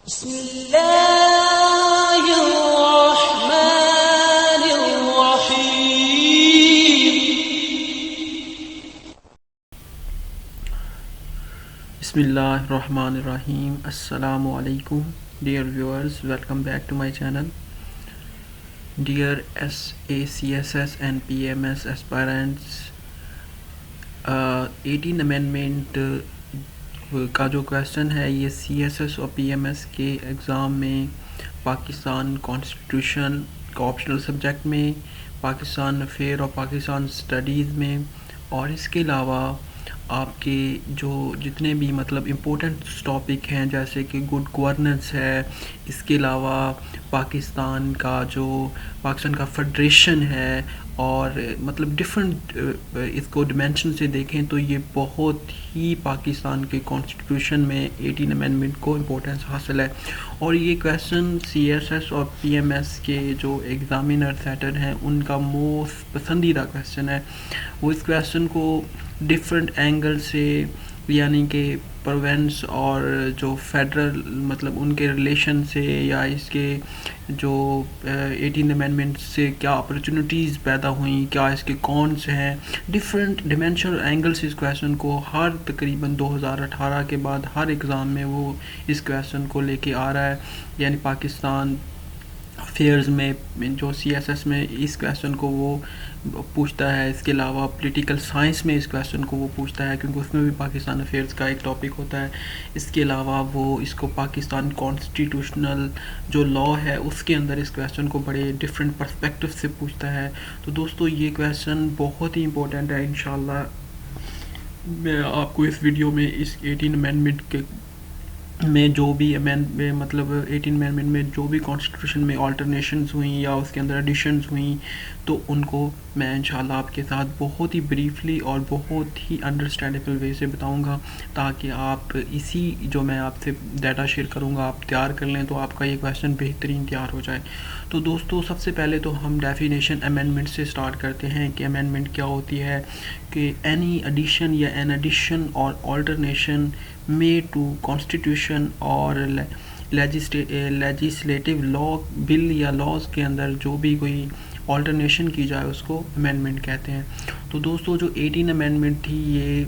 Bismillahirrahmanirrahim. Assalamu alaikum, dear viewers. Welcome back to my channel. Dear SACSS and PMS aspirants, 18 amendment का जो question है ये CSS और PMS के exam में पाकिस्तान कॉन्स्टिट्यूशन का ऑप्शनल सब्जेक्ट में, पाकिस्तान अफेयर और पाकिस्तान स्टडीज़ में, और इसके अलावा आपके जो जितने भी मतलब इम्पोर्टेंट टॉपिक हैं जैसे कि गुड गवर्नेंस है, इसके अलावा पाकिस्तान का फेडरेशन है, और मतलब डिफरेंट इसको डिमेंशन से देखें तो ये बहुत ही पाकिस्तान के कॉन्स्टिट्यूशन में 18 अमेंडमेंट को इम्पोर्टेंस हासिल है। और ये क्वेश्चन CSS और PMS के जो एग्ज़ामिनर सेटर हैं उनका मोस्ट पसंदीदा क्वेश्चन है। वो इस क्वेश्चन को डिफरेंट एंगल से यानी कि प्रोवेंस और जो फेडरल मतलब उनके रिलेशन से या इसके जो 18 अमेंडमेंट से क्या अपॉर्चुनिटीज़ पैदा हुई, क्या इसके कॉन्स हैं, डिफरेंट डिमेंशनल एंगल से इस क्वेश्चन को हर तकरीबन 2018 के बाद हर एग्ज़ाम में वो इस क्वेश्चन को लेके आ रहा है। यानी पाकिस्तान अफेयर्स में जो CSS में इस क्वेश्चन को वो पूछता है, इसके अलावा पॉलिटिकल साइंस में इस क्वेश्चन को वो पूछता है क्योंकि उसमें भी पाकिस्तान अफेयर्स का एक टॉपिक होता है। इसके अलावा वो इसको पाकिस्तान कॉन्स्टिट्यूशनल जो लॉ है उसके अंदर इस क्वेश्चन को बड़े डिफरेंट पर्सपेक्टिव से पूछता है। तो दोस्तों ये क्वेश्चन बहुत ही इंपॉर्टेंट है। इंशाल्लाह मैं आपको इस वीडियो में इस 18 अमेंडमेंट के में जो भी मतलब 18 अमेंडमेंट में जो भी कॉन्स्टिट्यूशन में ऑल्टरनेशंस हुई या उसके अंदर एडिशंस हुई तो उनको मैं इंशाल्लाह आपके साथ बहुत ही ब्रीफली और बहुत ही अंडरस्टैंडेबल वे से बताऊंगा ताकि आप इसी जो मैं आपसे डाटा शेयर करूंगा आप तैयार कर लें तो आपका ये क्वेश्चन बेहतरीन तैयार हो जाए। तो दोस्तों सबसे पहले तो हम डेफिनेशन अमेंडमेंट से स्टार्ट करते हैं कि अमेंडमेंट क्या होती है। कि एनी एडिशन या एन एडिशन और ऑल्टरनेशन made to constitution और लेजिस्लेटिव लॉ बिल या लॉज के अंदर जो भी कोई ऑल्टरनेशन की जाए उसको अमेंडमेंट कहते हैं। तो दोस्तों जो 18 अमेंडमेंट थी ये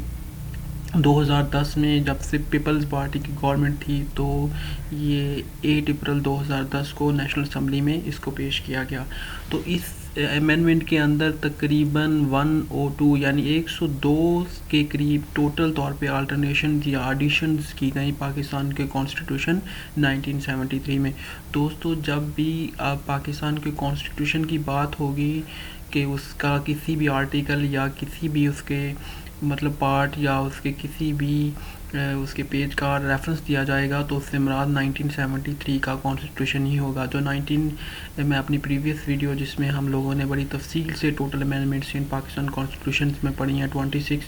2010 में जब से पीपल्स पार्टी की गवर्नमेंट थी तो ये 8 अप्रैल 2010 को नेशनल असम्बली में इसको पेश किया गया। तो इस अमेंडमेंट के अंदर तकरीबन 102 यानी 102 के करीब टोटल तौर पे अल्टरनेशन या एडिशंस की गई पाकिस्तान के कॉन्स्टिट्यूशन 1973 में। दोस्तों जब भी पाकिस्तान के कॉन्स्टिट्यूशन की बात होगी कि उसका किसी भी आर्टिकल या किसी भी उसके मतलब पार्ट या उसके किसी भी उसके पेज का रेफरेंस दिया जाएगा तो उससे मुराद 1973 का कॉन्स्टिट्यूशन ही होगा। जो मैं अपनी प्रीवियस वीडियो जिसमें हम लोगों ने बड़ी तफसील से टोटल अमेंडमेंट्स इन पाकिस्तान कॉन्स्टिट्यूशन में पढ़ी हैं 26,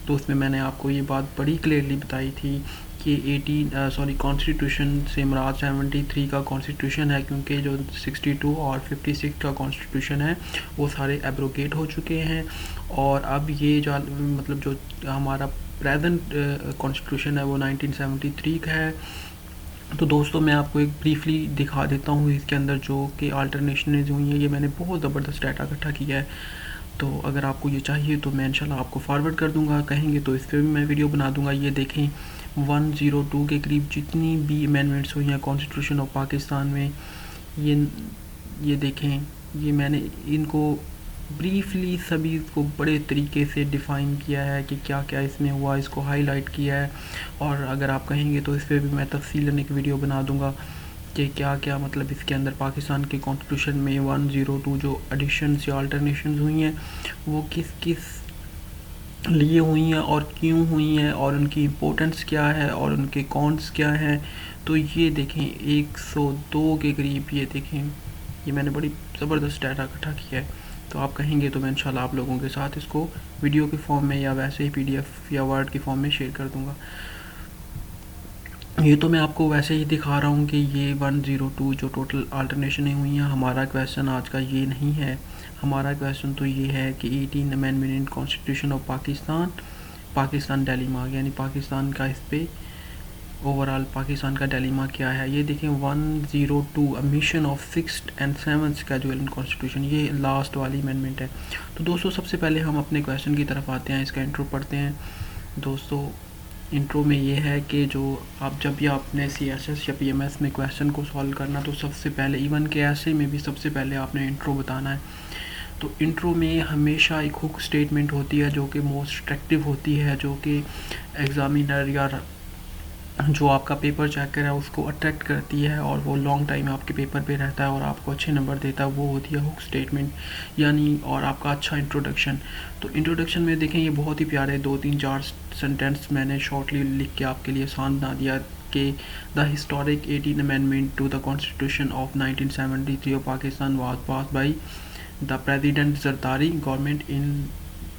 तो उसमें मैंने आपको ये बात बड़ी क्लियरली बताई थी कि कॉन्स्टिट्यूशन से मुराद 73 का कॉन्स्टिट्यूशन है क्योंकि जो 62 और 56 का कॉन्स्टिट्यूशन है वो सारे एब्रोगेट हो चुके हैं। और अब ये जो मतलब जो हमारा प्रेजेंट कॉन्स्टिट्यूशन है वो 1973 का है। तो दोस्तों मैं आपको एक ब्रीफली दिखा देता हूँ इसके अंदर जो कि अल्टरनेशन हुई है। ये मैंने बहुत ज़बरदस्त डाटा इकट्ठा किया है, तो अगर आपको ये चाहिए तो मैं इंशाल्लाह आपको फॉरवर्ड कर दूंगा, कहेंगे तो इस पर भी मैं वीडियो बना दूंगा। ये देखें 102 के करीब जितनी भी अमेंडमेंट्स हुई हैं कॉन्स्टिट्यूशन ऑफ पाकिस्तान में, ये देखें, ये मैंने इनको ब्रीफली सभी को बड़े तरीके से डिफ़ाइन किया है कि क्या क्या इसमें हुआ, इसको हाईलाइट किया है। और अगर आप कहेंगे तो इस पर भी मैं तफसीलन एक वीडियो बना दूंगा कि क्या क्या मतलब इसके अंदर पाकिस्तान के कॉन्स्टिट्यूशन में 102 जो एडिशंस या अल्टरनेशंस हुई हैं वो किस किस लिए हुई हैं और क्यों हुई हैं और उनकी इम्पोर्टेंस क्या है और उनके कॉन्स क्या हैं। तो ये देखें 102 के करीब, ये देखें, ये मैंने बड़ी ज़बरदस्त डाटा इकट्ठा किया है। तो आप कहेंगे तो मैं इंशाल्लाह आप लोगों के साथ इसको वीडियो के फॉर्म में या वैसे ही PDF या वर्ड के फॉर्म में शेयर कर दूंगा। ये तो मैं आपको वैसे ही दिखा रहा हूँ कि ये 102 जो टोटल अल्टरनेशनें हुई हैं। हमारा क्वेश्चन आज का ये नहीं है, हमारा क्वेश्चन तो ये है कि 18 amendment in constitution of Pakistan Delhi में आ गया, यानी पाकिस्तान का इस पर ओवरऑल पाकिस्तान का डिलेमा क्या है, ये देखें 102 mission of sixth and seventh schedule in constitution, ये लास्ट वाली अमेंडमेंट है। तो दोस्तों सबसे पहले हम अपने क्वेश्चन की तरफ आते हैं, इसका इंट्रो पढ़ते हैं। दोस्तों इंट्रो में ये है कि जो आप जब भी आपने CSS या PMS में क्वेश्चन को सॉल्व करना, तो सबसे पहले इवन के ऐसे में भी सबसे पहले आपने इंट्रो बताना है। तो इंट्रो में हमेशा एक हुक स्टेटमेंट होती है जो कि मोस्ट अट्रैक्टिव होती है, जो कि एग्ज़ामिनर या जो आपका पेपर चेक कर रहा है उसको अट्रैक्ट करती है और वो लॉन्ग टाइम आपके पेपर पे रहता है और आपको अच्छे नंबर देता है, वो होती है हुक स्टेटमेंट यानी, और आपका अच्छा इंट्रोडक्शन। तो इंट्रोडक्शन में देखें ये बहुत ही प्यारे 2-3-4 सेंटेंस मैंने शॉर्टली लिख के आपके लिए आसान बना दिया कि the historic 18 amendment to the constitution of 1973 of Pakistan was passed by the president Zardari government in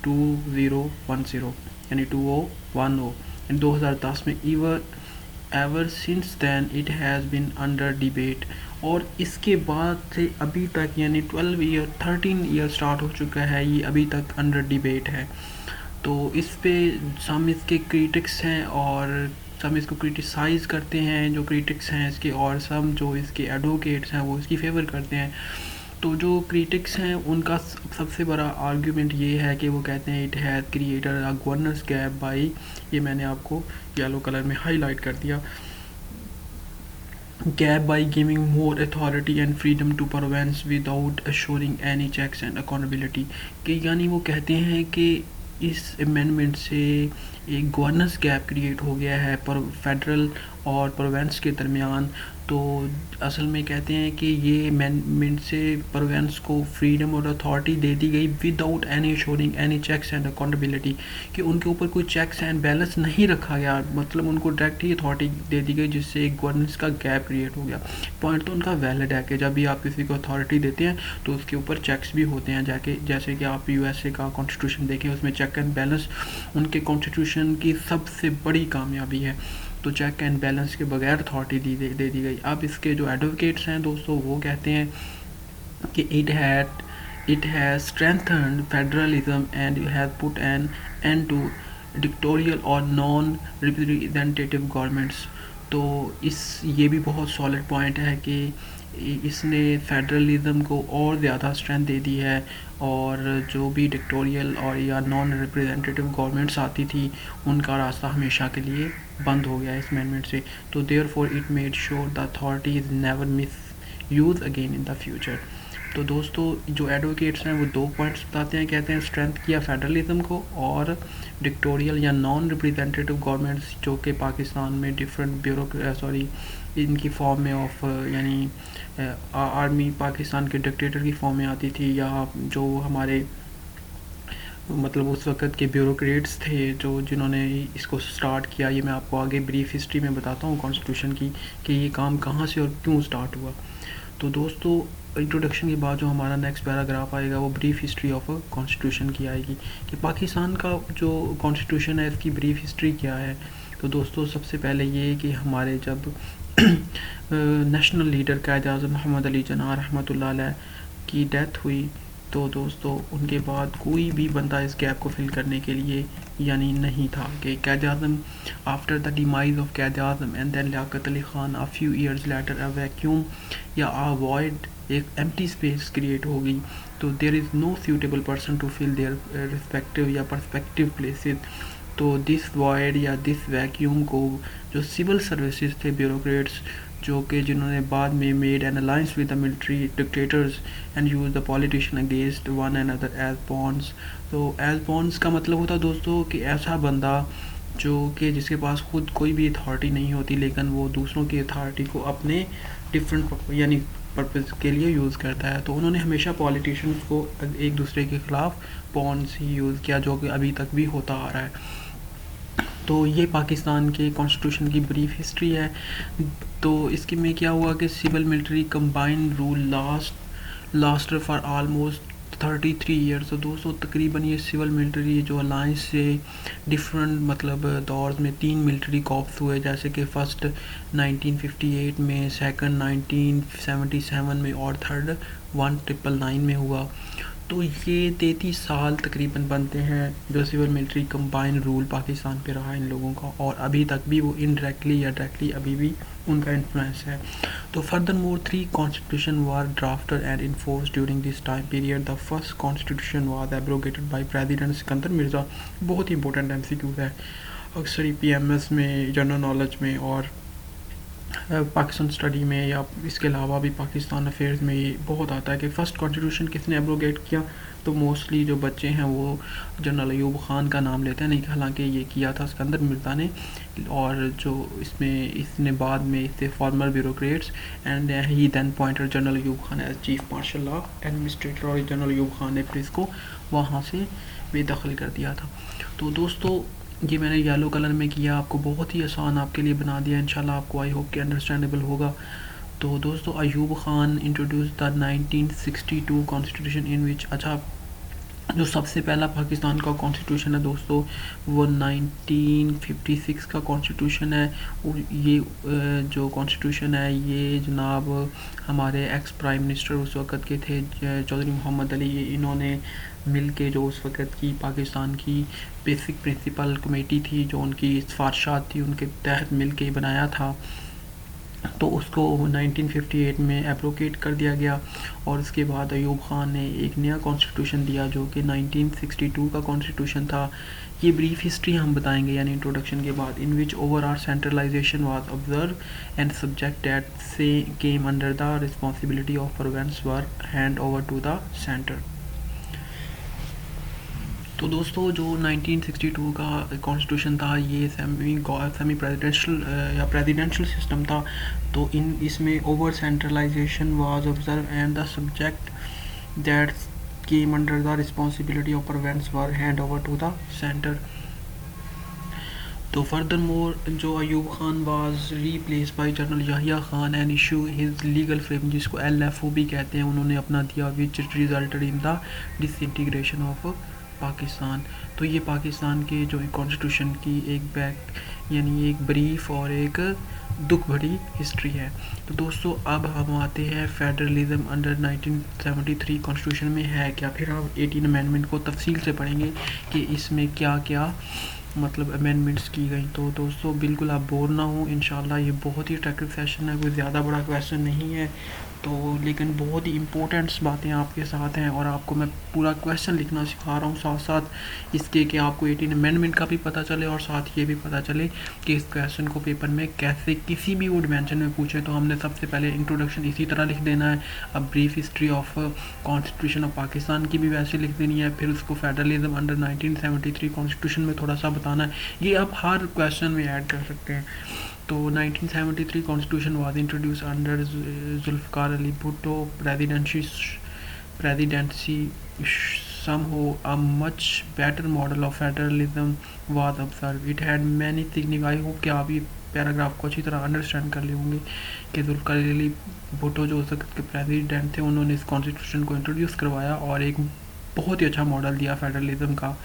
2010 यानी 2010 इन 2010 में ever since then it has been under debate, और इसके बाद से अभी तक यानी 13 ईयर स्टार्ट हो चुका है, ये अभी तक अंडर डिबेट है। तो इस पे सम इसके क्रिटिक्स हैं और सम इसको क्रिटिसाइज़ करते हैं जो क्रिटिक्स हैं इसके, और सम जो इसके एडवोकेट्स हैं वो इसकी फेवर करते हैं। तो जो क्रिटिक्स हैं उनका सबसे बड़ा आर्ग्यूमेंट ये है कि वो कहते हैं it has created a governance gap by, ये मैंने आपको येलो कलर में हाईलाइट कर दिया, gap by giving more authority and freedom to province without assuring any checks and accountability, कि यानी वो कहते हैं कि इस अमेंडमेंट से एक गवर्नेंस गैप क्रिएट हो गया है पर फेडरल और प्रोवेंस के दरमियान। तो असल में कहते हैं कि ये अमेंडमेंट से प्रोवेंस को फ्रीडम और अथॉरिटी दे दी गई without any assuring any checks and accountability, कि उनके ऊपर कोई चेक्स एंड बैलेंस नहीं रखा गया, मतलब उनको डायरेक्ट ही अथॉरिटी दे दी गई जिससे एक गवर्नेंस का गैप क्रिएट हो गया। पॉइंट तो उनका वैलिड है कि जब भी आप किसी को अथॉरिटी देते हैं तो उसके ऊपर चेक्स भी होते हैं, जैसे कि आप USA का कॉन्स्टिट्यूशन देखें, उसमें चेक एंड बैलेंस उनके कॉन्स्टिट्यूशन की सबसे बड़ी कामयाबी है। तो चेक एंड बैलेंस के बगैर अथॉरिटी दे दी गई। अब इसके जो एडवोकेट्स हैं दोस्तों वो कहते हैं कि it has strengthened federalism and has put an end to dictatorial और नॉन रिप्रेजेंटेटिव गवर्नमेंट्स। तो ये भी बहुत सॉलिड पॉइंट है कि इसने फेडरलिज्म को और ज़्यादा स्ट्रेंथ दे दी है, और जो भी डिक्टोरियल और या नॉन रिप्रेजेंटेटिव गवर्नमेंट्स आती थी उनका रास्ता हमेशा के लिए बंद हो गया इस अमेंडमेंट से। तो therefore it made sure the authority is never miss use again in the future. तो दोस्तों जो एडवोकेट्स हैं वो 2 पॉइंट्स बताते हैं, कहते हैं स्ट्रेंथ किया फेडरलिज्म को और डिक्टोरियल या नॉन रिप्रेजेंटेटिव गवर्नमेंट्स जो कि पाकिस्तान में डिफरेंट इनकी फॉर्म में ऑफ यानी आर्मी पाकिस्तान के डिक्टेटर की फॉर्म में आती थी, या जो हमारे मतलब उस वक़्त के ब्यूरोक्रेट्स थे जो जिन्होंने इसको स्टार्ट किया। ये मैं आपको आगे ब्रीफ हिस्ट्री में बताता हूँ कॉन्स्टिट्यूशन की कि ये काम कहाँ से और क्यों स्टार्ट हुआ। तो दोस्तों इंट्रोडक्शन के बाद जो हमारा नेक्स्ट पैराग्राफ आएगा वो ब्रीफ हिस्ट्री ऑफ कॉन्स्टिट्यूशन की आएगी कि पाकिस्तान का जो कॉन्स्टिट्यूशन है इसकी ब्रीफ हिस्ट्री क्या है। तो दोस्तों सबसे पहले ये कि हमारे जब नेशनल लीडर कायद-ए-आज़म मोहम्मद अली जिन्ना रहमतुल्लाह अलैह की डेथ हुई, तो दोस्तों उनके बाद कोई भी बंदा इस गैप को फिल करने के लिए यानी नहीं था कि Quaid-e-Azam after the demise of Quaid-e-Azam and then Liaquat Ali Khan a few years later a vacuum या अ वॉइड, एक एम्प्टी स्पेस क्रिएट होगी। तो there is no suitable person to fill their respective या पर्सपेक्टिव प्लेसेस। तो दिस वॉइड या दिस वैक्यूम को जो civil services थे ब्यूरोक्रेट्स जो कि जिन्होंने बाद में made an alliance with the military dictators and use the politician against one another as pawns. तो एज पॉन्स का मतलब होता दोस्तों कि ऐसा बंदा जो कि जिसके पास खुद कोई भी अथॉरिटी नहीं होती लेकिन वो दूसरों की अथॉरिटी को अपने डिफरेंट यानी पर्पज़ के लिए यूज़ करता है। तो उन्होंने हमेशा पॉलिटिशियंस को एक दूसरे के ख़िलाफ़ पॉन्स ही यूज़ किया जो कि अभी तक भी होता आ रहा है। तो ये पाकिस्तान के कॉन्स्टिट्यूशन की ब्रीफ हिस्ट्री है। तो इसके में क्या हुआ कि civil military combined rule last for almost 33 years. तो दोस्तों तकरीबन ये सिविल मिलिट्री जो अलायंस से डिफरेंट मतलब दौर में 3 मिलिट्री कॉप्स हुए, जैसे कि फ़र्स्ट 1958 में, सेकंड 1977 में और थर्ड 1999 में हुआ। तो ये 33 साल तकरीबन बनते हैं जो civil military combine rule Pakistan पे रहा इन लोगों का, और अभी तक भी वो इनडायरेक्टली या डायरेक्टली अभी भी उनका इन्फ्लुएंस है। तो further more 3 constitution were drafted and enforce during this time period. The first constitution was abrogated by president Sikandar Mirza. बहुत ही इंपॉर्टेंट MCQ है, अक्सर ही PMS में, जनरल नॉलेज में और पाकिस्तान स्टडी में या इसके अलावा भी पाकिस्तान अफेयर्स में ये बहुत आता है कि फ़र्स्ट कॉन्स्टिट्यूशन किसने एब्रोगेट किया। तो मोस्टली जो बच्चे हैं वो जनरल अयूब ख़ान का नाम लेते हैं, नहीं, हालांकि ये किया था सिकंदर मिर्ज़ा ने। और जो इसने बाद में इससे former bureaucrats and he then pointed general Ayub Khan as chief martial law administrator, और जनरल अयूब ख़ान ने फिर इसको वहाँ से बेदखल कर दिया था। तो दोस्तों ये मैंने येलो कलर में किया, आपको बहुत ही आसान आपके लिए बना दिया, इंशाल्लाह आपको आई होप कि अंडरस्टैंडेबल होगा। तो दोस्तों Ayub Khan introduce the 1962 constitution in which, अच्छा जो सबसे पहला पाकिस्तान का कॉन्स्टिट्यूशन है दोस्तों वो 1956 का कॉन्स्टिट्यूशन है। और ये जो कॉन्स्टिट्यूशन है ये जनाब हमारे एक्स प्राइम मिनिस्टर उस वक़्त के थे चौधरी मोहम्मद अली, इन्होंने मिल के जो उस वक़्त की पाकिस्तान की बेसिक प्रिंसिपल कमेटी थी, जो उनकी सिफारिशात थी उनके तहत मिल के बनाया था। तो उसको 1958 में एब्रोगेट कर दिया गया, और उसके बाद अयूब ख़ान ने एक नया कॉन्स्टिट्यूशन दिया जो कि 1962 का कॉन्स्टिट्यूशन था। ये ब्रीफ हिस्ट्री हम बताएंगे यानी इंट्रोडक्शन के बाद। In which over are centralization was observe and subject that से came under the responsibility of province were hand over to the centre. तो दोस्तों जो 1962 का कॉन्स्टिट्यूशन था ये सेमी प्रेसिडेंशियल या प्रेसिडेंशियल सिस्टम था। तो इसमें over centralization was observe and the subject that came under the responsibility of province were hand over to the centre. तो फर्दर मोर जो Ayub Khan was replace by general Yahya Khan and issue his legal frame, जिसको LFO भी कहते हैं, उन्होंने अपना दिया, which resulted in the disintegration of Pakistan. तो ये पाकिस्तान के जो कॉन्स्टिट्यूशन की एक यानी एक ब्रीफ और एक दुख भरी हिस्ट्री है। तो दोस्तों अब हम आते हैं फेडरलिज्म अंडर 1973 कॉन्स्टिट्यूशन में है क्या। फिर हम 18 अमेंडमेंट को तफसील से पढ़ेंगे कि इसमें क्या क्या मतलब अमेंडमेंट्स की गई। तो दोस्तों बिल्कुल आप बोर ना हो, इंशाल्लाह ये बहुत ही अट्रैक्टिव सेशन है, कोई ज़्यादा बड़ा क्वेश्चन नहीं है तो, लेकिन बहुत ही इंपॉर्टेंट्स बातें आपके साथ हैं, और आपको मैं पूरा क्वेश्चन लिखना सिखा रहा हूँ साथ साथ इसके कि आपको 18 अमेंडमेंट का भी पता चले और साथ ये भी पता चले कि इस क्वेश्चन को पेपर में कैसे किसी भी वो डिमेंशन में पूछे। तो हमने सबसे पहले इंट्रोडक्शन इसी तरह लिख देना है, अब brief history of constitution of Pakistan की भी वैसे लिख देनी है, फिर उसको फेडरलिज्म अंडर 1973 कॉन्स्टिट्यूशन में थोड़ा सा बताना है। ये आप हर क्वेश्चन में ऐड कर सकते हैं। तो 1973 constitution was introduce under Zulfikar Ali Bhutto presidency. Somehow a much better model of federalism was observed. It had many significant, I hope कि आप ये पैराग्राफ को अच्छी तरह अंडरस्टैंड कर लिए होंगे कि जुल्फ़िकार अली भुट्टो जो उस वक्त के प्रेसिडेंट थे उन्होंने इस कॉन्स्टिट्यूशन को इंट्रोड्यूस करवाया और एक बहुत ही अच्छा मॉडल दिया फेडरलिज्म का।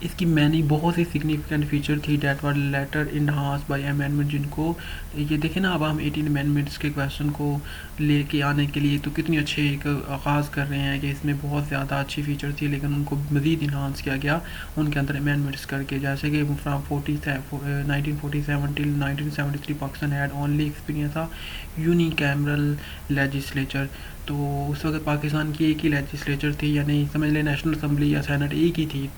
इसकी मैनी बहुत सी सिग्निफिकेंट फीचर थी that were later enhance by amendment, जिनको ये देखें ना, अब हम 18 अमेंडमेंट्स के क्वेश्चन को लेके आने के लिए तो कितनी अच्छे एक आगाज़ कर रहे हैं कि इसमें बहुत ज़्यादा अच्छी फीचर थी, लेकिन उनको मज़ीद इन्हांस किया गया उनके अंदर अमेंडमेंट्स करके, जैसे कि from 1947 till 1973 Pakistan had only experience था यूनिकैमरल लेजिस्लेचर। तो उस वक्त पाकिस्तान की एक ही लेजिस्लेचर थी, यानी समझ लें नेशनल असम्बली या सेनेट एक ही थी।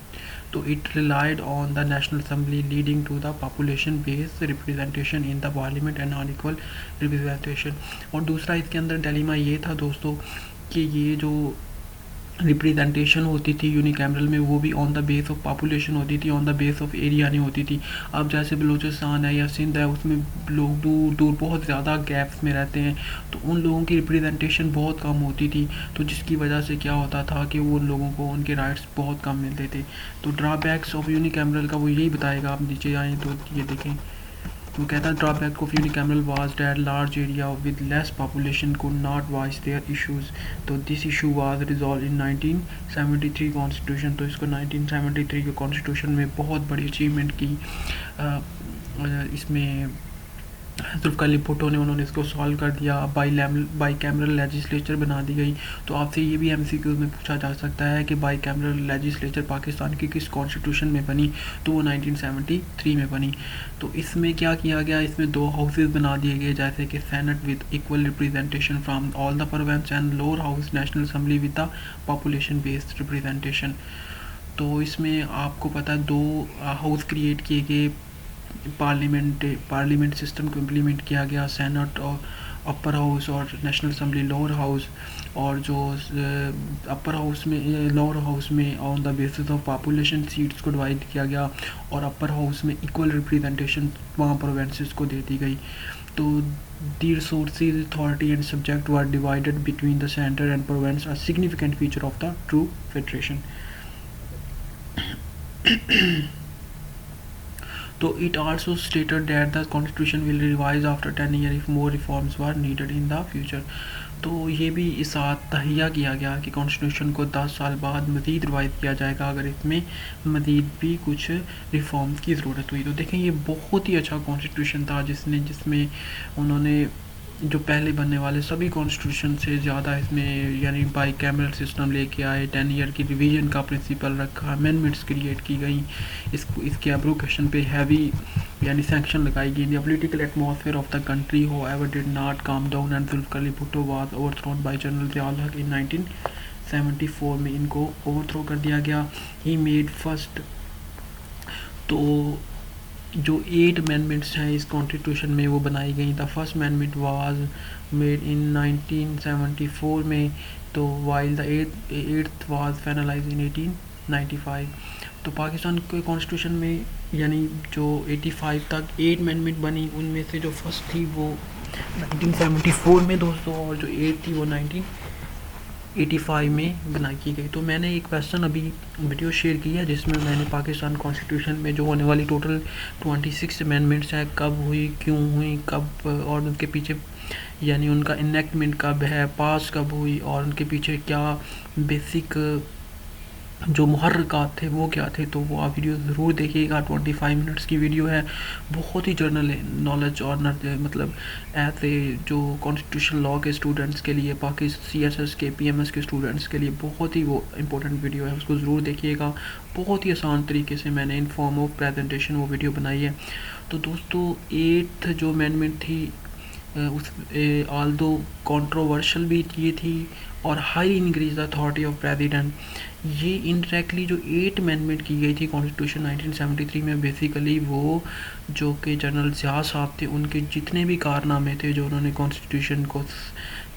तो it relied on the national assembly leading to the population based representation in the parliament and unequal representation. और दूसरा इसके अंदर डिलेमा ये था दोस्तों कि ये जो रिप्रेजेंटेशन होती थी यूनिकैमरल में वो भी on the base of population होती थी, on the base of area नहीं होती थी। अब जैसे बलूचिस्तान है या सिंध है उसमें लोग दूर दूर बहुत ज़्यादा गैप्स में रहते हैं, तो उन लोगों की रिप्रेजेंटेशन बहुत कम होती थी, तो जिसकी वजह से क्या होता था कि वो उन लोगों को उनके राइट्स बहुत कम मिलते थे। तो ड्रॉबैक्स ऑफ यूनिकैमरल का वो यही बताएगा, आप नीचे आएँ तो ये देखें, वो कहता है drawback of unicameral was that large area with less population could not voice their issues. तो this issue was resolve in 1973 constitution. तो इसको 1973 के कॉन्स्टिट्यूशन में बहुत बड़ी अचीवमेंट की इसमें जुल्फ़िकार भुट्टो ने उन्होंने इसको सॉल्व कर दिया। बाई कैमरल लेजिस्लेचर बना दी गई। तो आपसे ये भी एमसीक्यू में पूछा जा सकता है कि बाई कैमरल लेजिस्लेचर पाकिस्तान की किस कॉन्स्टिट्यूशन में बनी, तो वो 1973 में बनी। तो इसमें क्या किया गया, इसमें 2 हाउसेज बना दिए गए, जैसे कि senate with equal representation from all the province and lower house national assembly with the population based representation. तो इसमें आपको पता है 2 हाउस क्रिएट किए गए, पार्लियामेंट सिस्टम को इम्प्लीमेंट किया गया, सेनेट और अपर हाउस और नेशनल असम्बली लोअर हाउस। और जो अपर हाउस में लोअर हाउस में on the basis of population seats को डिवाइड किया गया, और अपर हाउस में इक्वल रिप्रेजेंटेशन वहाँ प्रोविंसेस को दे दी गई। तो दी resources authority and subject were divided between the centre and province, a significant feature of the true federation. So it also stated that the constitution will revise after 10 years if more reforms were needed in the future। तो ये भी इस साथ तहिया किया गया कि constitution को 10 साल बाद मज़ीद रिवाइज किया जाएगा अगर इसमें मज़ीद भी कुछ रिफॉर्म्स की ज़रूरत हुई। तो देखें ये बहुत ही अच्छा कॉन्स्टिट्यूशन था जिसमें उन्होंने जो पहले बनने वाले सभी कॉन्स्टिट्यूशन से ज़्यादा इसमें यानी बाई कैमरल सिस्टम लेके आए, 10 ईयर की रिवीजन का प्रिंसिपल रखा, अमेंडमेंट्स क्रिएट की गई, इसके एब्रोकेशन पे हैवी यानी सैंक्शन लगाई गई। The political atmosphere of the country however did not calm down and Zulfikar Bhutto was overthrown by general Ziaul Haq in 1974 में इनको ओवरथ्रो कर दिया गया। ही मेड फर्स्ट, तो जो 8 अमेंडमेंट्स हैं इस कॉन्स्टिट्यूशन में वो बनाई गई। The first amendment was made in 1974 में, तो while the eighth was finalize in 1895। तो पाकिस्तान के कॉन्स्टिट्यूशन में यानी जो 85 तक 8 अमेंडमेंट बनी, उनमें से जो फर्स्ट थी वो 1974 में दोस्तों, और जो 8 थी वो 1985 में बनाई की गई। तो मैंने एक क्वेश्चन अभी वीडियो शेयर किया जिसमें मैंने पाकिस्तान कॉन्स्टिट्यूशन में जो होने वाली टोटल 26 अमेंडमेंट्स हैं कब हुई, क्यों हुई, कब, और उनके पीछे यानी उनका इनेक्टमेंट कब है, पास कब हुई, और उनके पीछे क्या बेसिक जो मुहर्रिकात थे वो क्या थे। तो वो आप वीडियो ज़रूर देखिएगा, 25 मिनट्स की वीडियो है, बहुत ही जर्नल नॉलेज और मतलब एज ए जो कॉन्स्टिट्यूशन लॉ के स्टूडेंट्स के लिए, बाकी CSS के PMS के स्टूडेंट्स के लिए बहुत ही वो इम्पोर्टेंट वीडियो है, उसको ज़रूर देखिएगा। बहुत ही आसान तरीके से मैंने इन फॉर्म ऑफ प्रेजेंटेशन वो वीडियो बनाई है। तो दोस्तों 8th जो अमेंडमेंट थी उस आल्दो कंट्रोवर्शियल भी ये थी और high increase the authority of president. ये इनडायरेक्टली जो 8 अमेंडमेंट की गई थी कॉन्स्टिट्यूशन 1973 में, बेसिकली वो जो कि जनरल ज़िया साहब थे उनके जितने भी कारनामे थे जो उन्होंने कॉन्स्टिट्यूशन को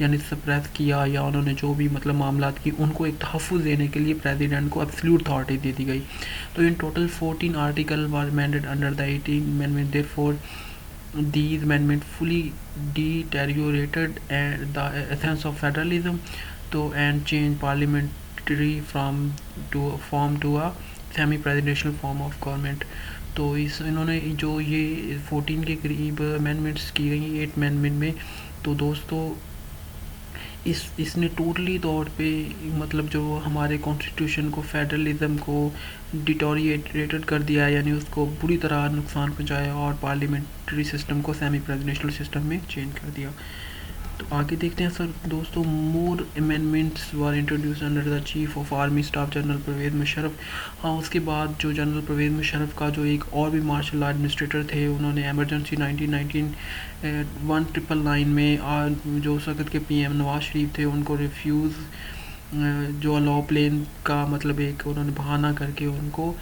यानी सप्रेस किया या उन्होंने जो भी मतलब मामलात की उनको एक तहफ़्फ़ुज़ देने के लिए प्रेसिडेंट को एब्सोल्यूट अथॉरिटी दे दी गई। तो in total 14 article were amended under the 18th amendment, therefore these amendments fully deteriorated the essence of federalism and changed parliamentary form to a semi-presidential form of government। तो इन्होंने जो ये 14 के करीब अमेंडमेंट्स की गई 8 अमेंडमेंट में, तो दोस्तों इसने टोटली तौर पे मतलब जो हमारे कॉन्स्टिट्यूशन को, फेडरलिज्म को डिटोरिएटेड कर दिया, यानी उसको बुरी तरह नुकसान पहुंचाया और पार्लियामेंट्री सिस्टम को सेमी प्रेसिडेंशियल सिस्टम में चेंज कर दिया। तो आगे देखते हैं सर दोस्तों, more amendments were introduce under the chief of army staff general Pervez Musharraf. हाँ, उसके बाद जो जनरल परवेज़ मुशर्रफ का जो एक और भी मार्शल लॉ एडमिनिस्ट्रेटर थे, उन्होंने एमरजेंसी 1999 में जो उस वक़्त के PM नवाज शरीफ थे उनको रिफ्यूज़ जो लॉ प्लेन का मतलब एक उन्होंने बहाना करके उनको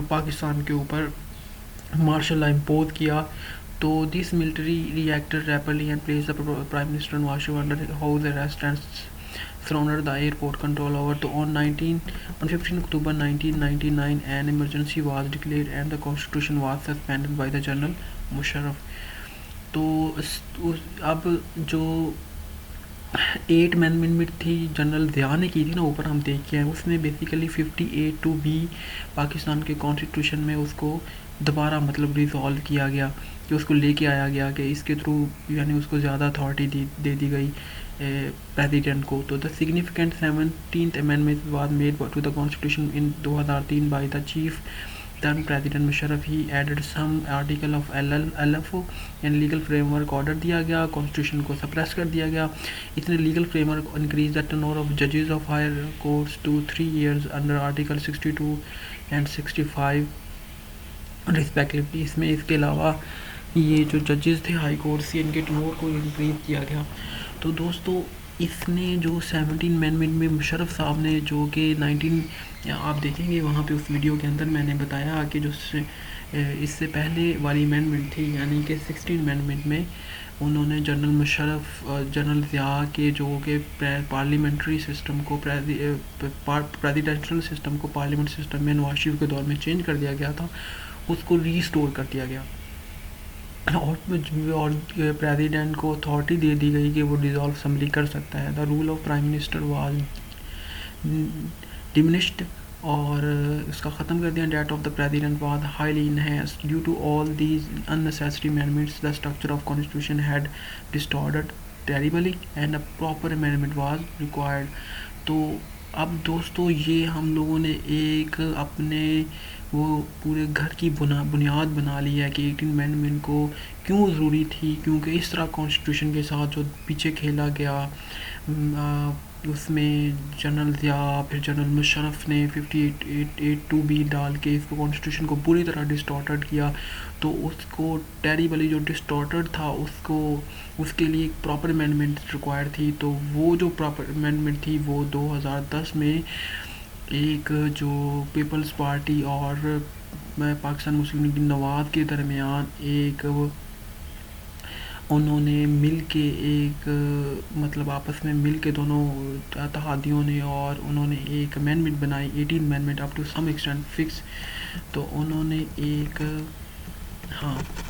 पाकिस्तान के ऊपर मार्शल लॉ इम्पोज किया। तो this military reacted rapidly and place the prime minister Nawaz Sharif under house arrest and surrounded the airport control over. तो on 15 October 1999 an emergency was declared and the constitution was suspended by the General Musharraf। तो अब जो 8 amendment थी general Zia ने की थी ना, ऊपर हम देख के आए, उसमें बेसिकली 58(2)(b पाकिस्तान के कॉन्स्टिट्यूशन में उसको दोबारा मतलब रिजॉल्व किया गया कि उसको लेके आया गया कि इसके थ्रू यानी उसको ज़्यादा अथॉरिटी दे दी गई प्रेसिडेंट को। तो the significant 17th amendment was made to the constitution in 2003 by the chief then President Musharraf he added some article of LFO and legal framework order दिया गया, कॉन्स्टिट्यूशन को सप्रेस कर दिया गया. इसने legal framework increase the tenure of जजेस of higher courts to 3 years under article 62 and 65 respectively. इसमें इसके अलावा ये जो जजेस थे हाई कोर्ट से इनके टेन्योर को इंक्रीज किया गया. तो दोस्तों इसने जो 17 अमेंडमेंट में मुशर्रफ साहब ने जो कि 19 आप देखेंगे वहाँ पे उस वीडियो के अंदर मैंने बताया कि जो इससे पहले वाली अमेंडमेंट थी यानी कि 16 अमेंडमेंट में उन्होंने जनरल मुशर्रफ जनरल ज़िया के जो कि पार्लियामेंट्री सिस्टम को प्रेसिडेंशियल सिस्टम को पार्लियामेंट सिस्टम में नवाज शरीफ के दौर में चेंज कर दिया गया था, उसको रीस्टोर कर दिया गया और प्रेसिडेंट को अथॉरिटी दे दी गई कि वो डिसॉल्व असम्बली कर सकता है. The rule of prime minister was diminished और उसका ख़त्म कर दिया. That of the president was highly enhanced due to all these unnecessary amendments. The structure of constitution had distorted terribly and a proper amendment was required. तो अब दोस्तों ये हम लोगों ने एक अपने वो पूरे घर की बुनियाद बना ली है कि 18 अमेंडमेंट को क्यों ज़रूरी थी, क्योंकि इस तरह कॉन्स्टिट्यूशन के साथ जो पीछे खेला गया उसमें जनरल ज़िया फिर जनरल मुशर्रफ ने 5882B डाल के इसको कॉन्स्टिट्यूशन को पूरी तरह डिस्टॉर्टेड किया. तो उसको टेरिबली जो डिस्टॉर्टेड था उसके लिए एक प्रॉपर अमेंडमेंट रिक्वायर्ड थी. तो वो जो प्रॉपर अमेंडमेंट थी वो 2010 में एक जो पीपल्स पार्टी और पाकिस्तान मुस्लिम लीग नवाज़ के दरमियान एक उन्होंने मिल के एक मतलब आपस में मिल के दोनों इत्तेहादियों ने और उन्होंने एक अमेंडमेंट बनाई 18 amendment up to some extent fix. तो उन्होंने एक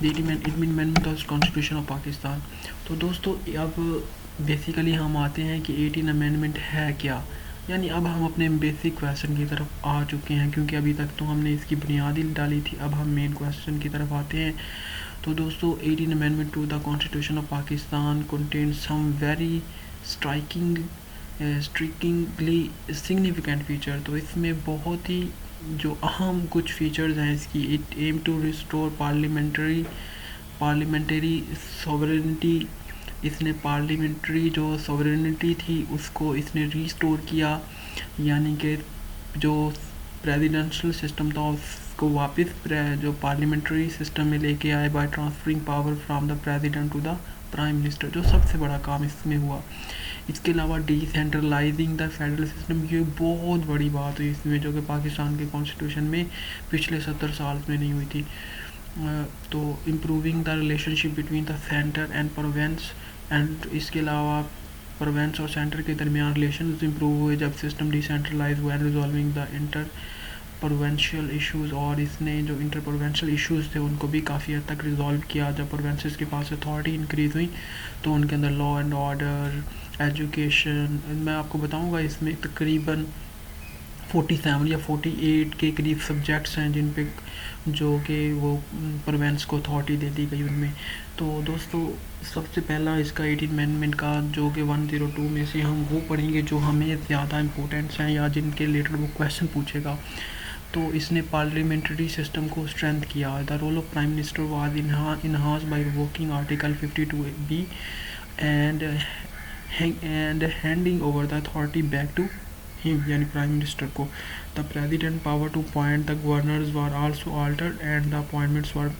18 amendment of constitution of Pakistan. तो दोस्तों अब बेसिकली हम आते हैं कि 18 अमेंडमेंट है क्या, यानी अब हम अपने बेसिक क्वेश्चन की तरफ आ चुके हैं क्योंकि अभी तक तो हमने इसकी बुनियादी डाली थी. अब हम मेन क्वेश्चन की तरफ आते हैं. तो दोस्तों 18 amendment to the constitution of Pakistan contain some very strikingly significant feature. तो इसमें बहुत ही जो अहम कुछ फीचर्स हैं इसकी. It aim to restore parliamentary sovereignty. इसने पार्लियामेंट्री जो सॉवरेनिटी थी उसको इसने रीस्टोर किया, यानी कि जो प्रेसिडेंशियल सिस्टम था उसको वापस जो पार्लियामेंट्री सिस्टम में लेके आए by transferring power from the president to the prime minister, जो सबसे बड़ा काम इसमें हुआ. इसके अलावा डिसेंट्रलाइजिंग द फेडरल सिस्टम, ये बहुत बड़ी बात हुई इसमें जो कि पाकिस्तान के कॉन्स्टिट्यूशन में पिछले 70 साल में नहीं हुई थी. तो improving the relationship between the centre and province and इसके अलावा प्रोविंस और सेंटर के दरमियान रिलेशन इम्प्रूव हुए जब सिस्टम डिसेंट्रलाइज हुआ. Resolving the inter provincial issues, और इसने जो इंटर प्रोविंशियल इश्यूज़ थे उनको भी काफ़ी हद तक रिजॉल्व किया. जब प्रोविंसेस के पास अथॉरिटी इंक्रीज़ हुई तो उनके अंदर लॉ एंड ऑर्डर, एजुकेशन, मैं आपको बताऊंगा इसमें तकरीबन 47 या 48 के करीब सब्जेक्ट्स हैं जिन पे जो कि वो प्रोविंस को अथॉरिटी दे दी गई उनमें. तो दोस्तों सबसे पहला इसका 18 अमेंडमेंट का जो कि 102 में से हम वो पढ़ेंगे जो हमें ज़्यादा इंपॉर्टेंट्स हैं या जिनके रिलेटेड वो क्वेश्चन पूछेगा. तो इसने पार्लियामेंट्री सिस्टम को स्ट्रेंथ किया. The role of prime minister was enhance by revoking article 52B and handing over the authority back to him, यानी प्राइम मिनिस्टर को. The president power to appoint the governors were also altered and the appointments were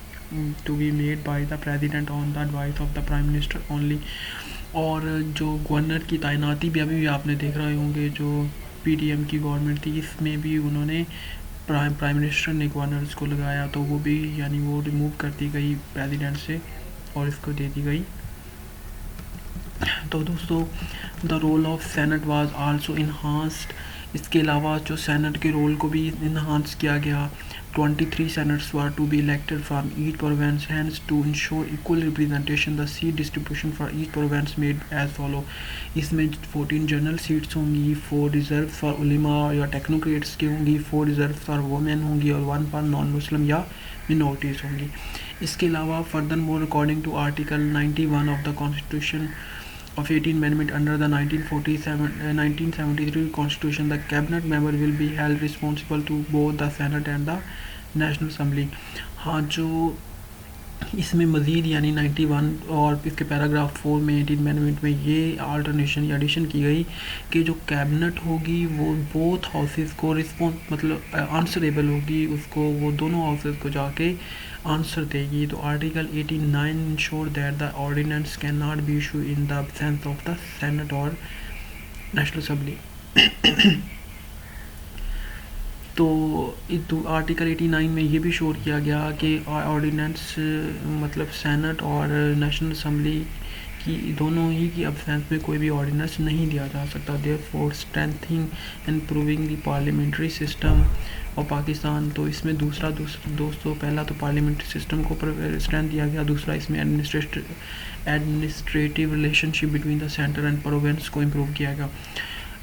to be made by the president on the advice of the prime minister only. और जो governor की तैनाती भी अभी भी आपने देख रहे होंगे जो PDM की गवर्नमेंट थी इसमें भी उन्होंने प्राइम मिनिस्टर ने गवर्नर्स को लगाया, तो वो भी यानी वो रिमूव कर दी गई प्रेसिडेंट से और इसको दे दी गई. तो दोस्तों the role of senate was also enhanced. इसके अलावा जो सेनेट के रोल को भी इन्हांस किया गया. 23 senators were to be elected from each province, hence to ensure equal representation the seat distribution for each province made as follow. इसमें 14 general seats होंगी, 4 रिजर्व फॉर उलेमा या टेक्नोक्रेट्स की होंगी, 4 रिजर्व फॉर वुमेन होंगी और 1 for non Muslim या minorities होंगी. इसके अलावा further more according to article 91 of the constitution of 18 amendment under the 1973 constitution, the cabinet member will be held responsible to both the senate and the national assembly. हाँ, जो इसमें मज़ीद यानी 91 और इसके पैराग्राफ 4 में 18 अमेंडमेंट में ये आल्टरनेशन या एडिशन की गई कि जो कैबिनेट होगी वो बोथ हाउसेस को मतलब आंसरेबल होगी, उसको वो दोनों हाउसेस को जाके आंसर देगी। तो article 89 ensure that the ordinance can not be issue in the absence of the senate और नेशनल असम्बली। तो आर्टिकल 89 में ये भी शोर किया गया कि ऑर्डिनेंस मतलब सेनेट और नेशनल असम्बली की दोनों ही की अब्सेंस में कोई भी ऑर्डिनेंस नहीं दिया जा सकता। Therefore strengthening and improving the parliamentary system और पाकिस्तान। तो इसमें दूसरा दोस्तों पहला तो पार्लियामेंट्री सिस्टम को स्ट्रेंथ दिया गया, दूसरा इसमें administrative relationship between the centre and province को इम्प्रूव किया गया।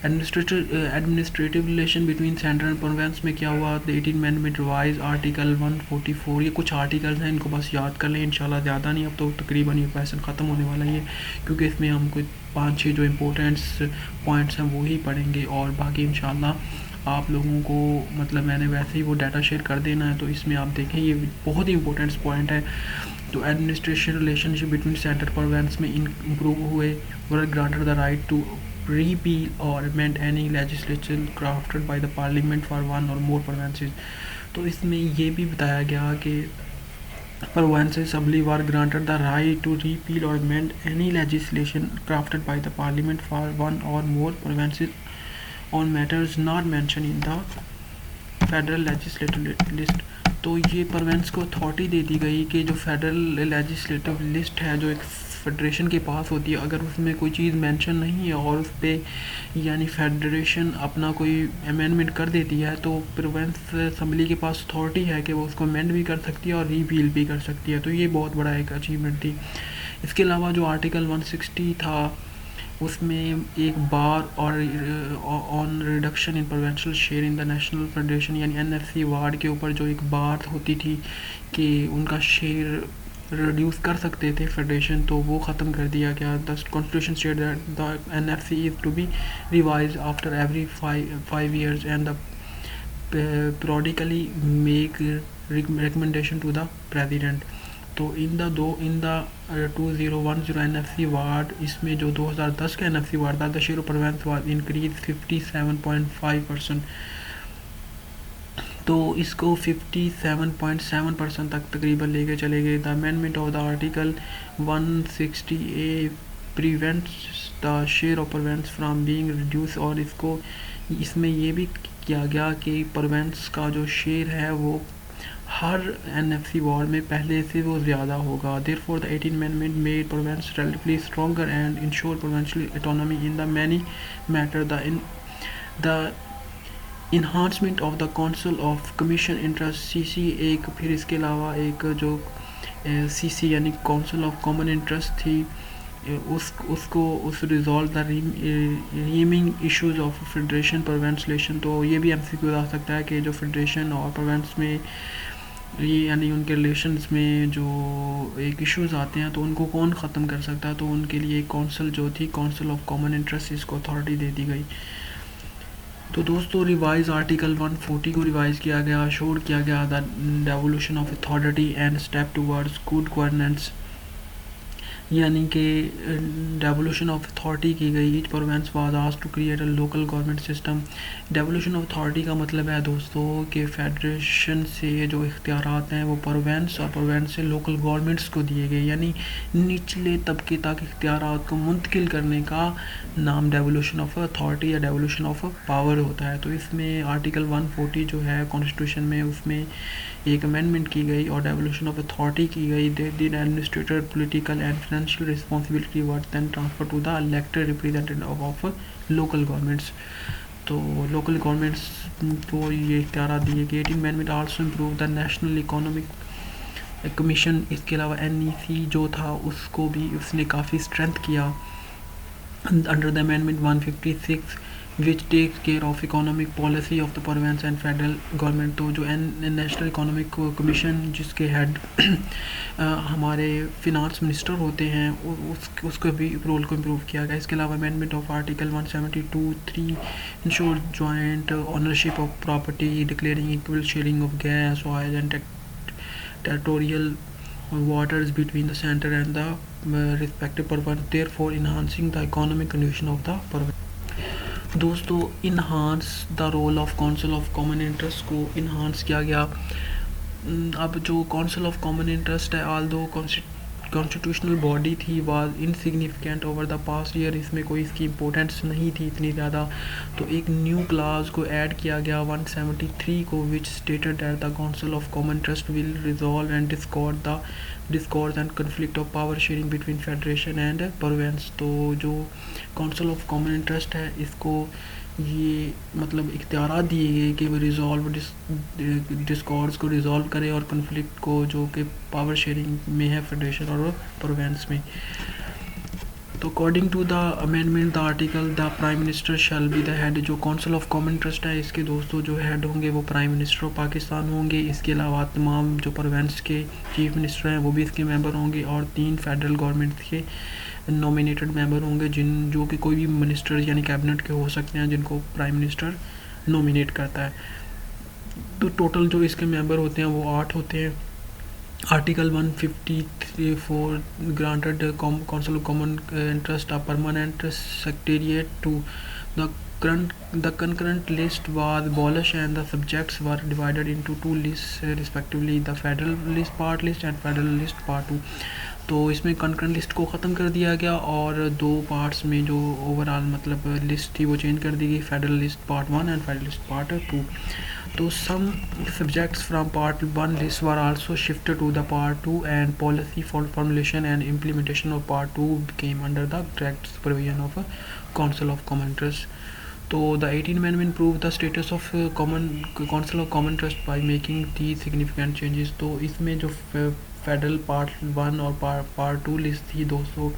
Administrative relation between centre and province में क्या हुआ, द 18 अमेंडमेंट रिवाइज आर्टिकल 144। ये कुछ आर्टिकल्स हैं, इनको बस याद कर लें इंशाल्लाह, ज़्यादा नहीं, अब तो तकरीबन ये क्वेश्चन ख़त्म होने वाला है क्योंकि इसमें हम कोई 5-6 जो इम्पोर्टेंट्स पॉइंट्स हैं वो ही पढ़ेंगे और बाकी इंशाल्लाह आप लोगों को मतलब मैंने वैसे ही वो डाटा शेयर कर देना है। तो इसमें आप देखें ये बहुत ही इंपॉर्टेंट पॉइंट है। तो administration relationship between centre province में इम्प्रूव हुए, were granted the right to repeal or amend any legislation crafted by the parliament for one or more provinces। तो इसमें ये भी बताया गया कि provinces assembly were granted the right to repeal or amend any legislation crafted by the parliament for one or more provinces on matters not mentioned in the federal legislative list। तो ये province को authority दे दी गई कि जो federal legislative list है जो एक फेडरेशन के पास होती है, अगर उसमें कोई चीज़ मेंशन नहीं है और उस पर यानी फेडरेशन अपना कोई अमेंडमेंट कर देती है तो प्रोविंस असम्बली के पास अथॉरिटी है कि वो उसको अमेंड भी कर सकती है और रिपील भी कर सकती है। तो ये बहुत बड़ा एक अचीवमेंट थी। इसके अलावा जो आर्टिकल 160 था उसमें एक बार और on reduction in provincial share in the national federation यानी NFC वार्ड के ऊपर जो एक बात होती थी कि उनका शेयर रिड्यूस कर सकते थे फेडरेशन, तो वो ख़त्म कर दिया गया। The constitution state that the NFC is to be revise after every 5 years and the periodically make recommendation to the president. तो इन द 2010 NFC वार्ड, इसमें जो 2010 का NFC वार्ड था, the share of province was increase 57.5%। तो इसको 57.7% तक तकरीबन लेके चले गए। The amendment of the article 160A prevents the share of province from being reduce. और इसमें ये भी किया गया कि प्रोविंस का जो शेयर है वो हर NFC वार्ड में पहले से वो ज़्यादा होगा। Therefore the 18 amendment made province relatively stronger and ensure provincial autonomy in the many matter. The enhancement of the council of commission interest CC एक, फिर इसके अलावा एक जो CC यानी काउंसिल ऑफ कॉमन इंटरेस्ट थी, उस resolve the reaming issues of federation province relation. तो ये भी MCQ आ सकता है कि जो फेडरेशन और प्रोविंस में ये यानी उनके रिलेशंस में जो एक इश्यूज आते हैं तो उनको कौन ख़त्म कर सकता है, तो उनके लिए एक काउंसिल जो थी काउंसिल ऑफ कॉमन इंटरेस्ट इसको अथॉरिटी दे दी गई। तो दोस्तों रिवाइज आर्टिकल 140 को रिवाइज किया गया, शोर किया गया the devolution of authority and step towards good governance, यानी कि डेवोल्यूशन ऑफ अथॉरिटी की गई। Each province was asked to create a local government system. Devolution of authority का मतलब है दोस्तों कि फेडरेशन से जो इख्तियारात हैं वो प्रोविंस और प्रोविंस से लोकल गवर्नमेंट्स को दिए गए, यानी निचले तबके तक इख्तियारात को मुंतकिल करने का नाम डेवोल्यूशन ऑफ अथॉरिटी या डेवोल्यूशन ऑफ पावर होता है। तो इसमें आर्टिकल 140 जो है कॉन्स्टिट्यूशन में उसमें एक अमेंडमेंट की गई और डेवोल्यूशन ऑफ अथॉरिटी की गई। They administrator political and financial responsibility were then transfer to the elected representative of local governments. तो लोकल गवर्नमेंट्स को ये इख्तियार दिए गए। 18 amendment also improve the national economic commission. इसके अलावा NEC जो था उसको भी उसने काफ़ी स्ट्रेंथ किया। Under the amendment 156 which takes care of economic policy of the province and federal government. तो जो नेशनल इकोनॉमिक कमीशन जिसके हेड हमारे फिनांस मिनिस्टर होते हैं, उसके भी रोल को इम्प्रूव किया गया। इसके अलावा amendment of article 172(3) ensure joint ownership of property, declaring equal sharing of gas, oil and territorial waters between the center and the respective province, therefore enhancing the economic condition of the province। दोस्तों, enhance the role of council of common interest को enhance किया गया। अब जो council of common interest है, although constitutional body थी, was insignificant over the past year, इसमें कोई इसकी इंपॉर्टेंस नहीं थी इतनी ज़्यादा। तो एक न्यू क्लास को ऐड किया गया 173 को, which stated that the council of common interest will resolve and discord and conflict of power sharing between federation and province. तो जो काउंसिल ऑफ कॉमन इंटरेस्ट है, इसको ये मतलब इख्तियारात दिए गए कि वो डिस्कॉर्ड्स को रिजॉल्व करे और कन्फ्लिक्ट को जो कि पावर शेयरिंग में है फेडरेशन और प्रोविंस में। तो according to the amendment the article, the prime minister shall be the head. जो काउंसिल ऑफ कॉमन इंटरेस्ट है, इसके दोस्तों जो हेड होंगे वो प्राइम मिनिस्टर ऑफ पाकिस्तान होंगे। इसके अलावा तमाम जो प्रोविंस के चीफ मिनिस्टर हैं वो भी इसके मेंबर होंगे, और 3 फेडरल गवर्नमेंट के नॉमिनेटेड मेंबर होंगे, जो कि कोई भी मिनिस्टर यानी कैबिनेट के हो सकते हैं, जिनको प्राइम मिनिस्टर नॉमिनेट करता है। तो टोटल जो इसके मेंबर होते हैं वो 8 होते हैं। Article 154 granted council of common interest a permanent secretariat to the concurrent list was abolished and the subjects were divided into 2 lists respectively, the federal list part list and federal list part 2। तो इसमें concurrent list को ख़त्म कर दिया गया और 2 parts में जो ओवरऑल मतलब लिस्ट थी वो चेंज कर दी गई, federal list part 1 and federal list part 2। तो some subjects from part 1 list were also shifted to the part 2 and policy for formulation and implementation of part 2 came under the direct supervision of council of common interest. तो the 18th Amendment proved the status of Council of Common Trust by making these significant changes। तो इसमें जो federal part 1 और part 2 list थी दोस्तों,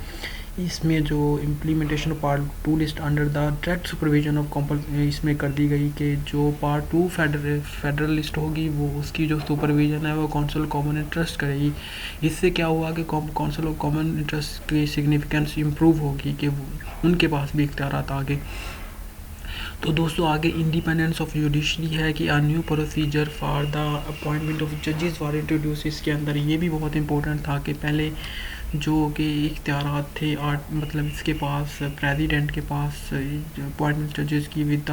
इसमें जो implementation of part 2 list under the direct supervision of इसमें कर दी गई कि जो पार्ट 2 फेडरल लिस्ट होगी वो उसकी जो सुपरविजन है वो काउंसिल कॉमन इंटरेस्ट करेगी। इससे क्या हुआ कि काउंसिल ऑफ कॉमन इंटरेस्ट की सिग्निफिकेंस इम्प्रूव होगी कि उनके पास भी इख्तियारात आ गए। तो दोस्तों आगे इंडिपेंडेंस ऑफ जुडिशरी है कि a new procedure for the appointment of जजेस फॉर इंट्रोड्यूस। इसके अंदर ये भी बहुत इंपॉर्टेंट था कि पहले जो कि इख्तियारात थे मतलब इसके पास प्रेसिडेंट के पास अपॉइंटमेंट जजेस की विद द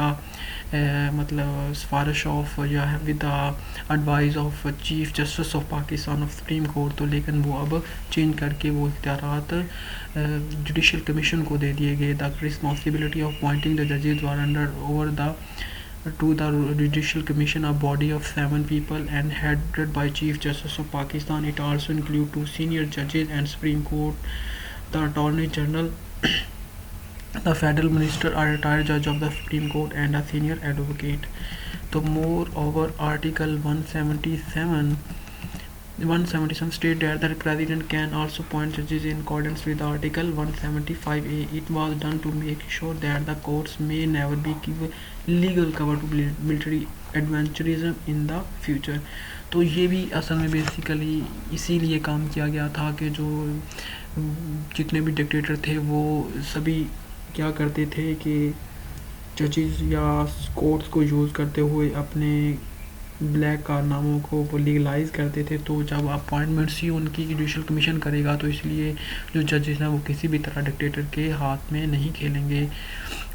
मतलब सिफारिश ऑफ या with the advice of chief justice of Pakistan of supreme court. तो लेकिन वो अब चेंज करके वो इख्तियारात जुडिशल कमीशन को दे दिए गए। The responsibility of appointing the जजेस were under over the to the Judicial Commission, a body of 7 people and headed by Chief Justice of Pakistan. It also includes 2 senior judges and Supreme Court, the Attorney General, the Federal Minister, a retired judge of the Supreme Court and a senior advocate। तो moreover Article 177 state that the President can also appoint judges in accordance with Article 175A। It was done to make sure that the courts may never be give legal cover to military adventurism in the future। तो ये भी असल में basically इसीलिए काम किया गया था कि जो जितने भी डिक्टेटर थे वो सभी क्या करते थे कि जजेस या कोर्ट्स को यूज़ करते हुए अपने ब्लैक कारनामों को वो लीगलाइज करते थे। तो जब अपॉइंटमेंट्स ही उनकी जुडिशल कमीशन करेगा तो इसलिए जो जजेस हैं वो किसी भी तरह डिक्टेटर के हाथ में नहीं खेलेंगे।